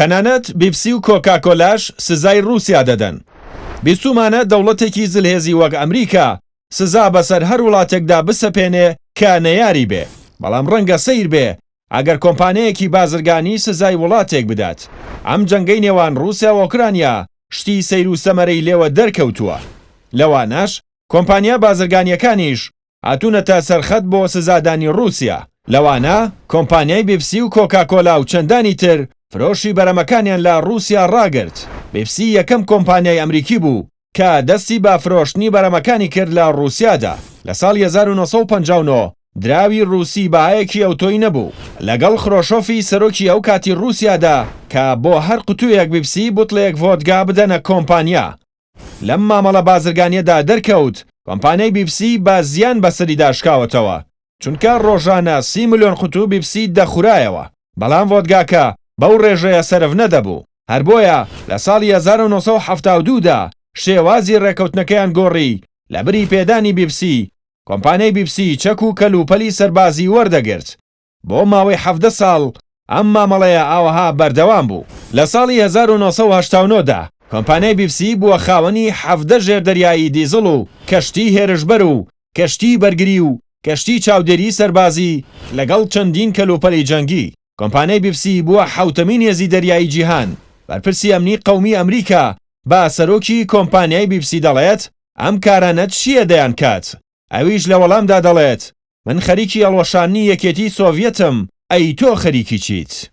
تەنانەت بیبسی و کۆکاکۆلاش سزای رووسیا دەدەن. بیستومانە دەوڵەتێکی زلهێزی وەک ئەمریکا سزا بەسەر هەر وڵاتێکدا بسەپێنێ کە نەیاری بێ، بەڵام ڕەنگە سەیر بێ ئەگەر کۆمپانیایەکی بازرگانی سزای وڵاتێک بدات. ئەم جەنگەی نێوان رووسیا و ئۆکرانیا شتی سەیر و سەمەرەی لێوە دەرکەوتووە. لەوانەش کۆمپانیا بازرگانیەکانیش هاتوونەتە سەرخەت بۆ سزادانی رووسیا. لەوانە کۆمپانیای بیبسی و کۆکاکۆلا و چەندانی تر فرۆشی بەرەمەکانیان لە رووسیا ڕاگرت. بیبسی یەکەم کۆمپانیای ئەمریکی بوو کە دەستی بە فرۆشتنی بەرەمەکانی کرد لە رووسیادا. لە ساڵی 1959 دراوی رووسی بەهایەکی ئەوتۆی نەبوو لەگەڵ خرۆشۆفی سەرۆکی ئەو کاتی رووسیادا کە بۆ هەر قوتوویەک بیبسی بوتڵێک ڤۆدگا بدەنە کۆمپانیا. لەم مامەڵە بازرگانیەدا دەرکەوت کۆمپانیای بیبسی بە زیان بەسەریدا شکاوەتەوە، چونکە ڕۆژانە 30 ملیۆن قوتوو بیبسی دەخورایەوە، بەڵام ڤۆدگاکە بەو ڕێژەیە سەرف نەدەبوو. هەر بۆیە لە ساڵی 1972دا شێوازی ڕێکەوتنەکەیان گۆڕی لە بری پێدانی بیبسی. کۆمپانیای بیبسی چەک و کەلوپەلی سەربازی وەردەگرت. بۆ ماوەی 17 ساڵ ئەم مامەڵەیە ئاوەها بەردەوام بوو. لە ساڵی 1989دا کۆمپانیای بیبسی بووە خاوەنی 17 ژێردەریایی دیزڵ و کەشتی هێرشبەر و کەشتی بەرگری و کەشتی چاودێری سەربازی لەگەڵ چەندین کەلوپەلی جەنگی. کۆمپانیای بیبسی بووە حوتەمین هێزی دەریایی جیهان. بەرپرسی ئەمنی قەومی ئەمریکا با سەرۆکی کۆمپانیای بیبسی دەڵێت ئەم کارانە چییە دەیان کات؟ ئەویش لە وەڵامدا دەڵێت من خەریکی هەڵوەشانی یەکێتی سۆڤیەتم، ئەی تۆ خەریکی چیت؟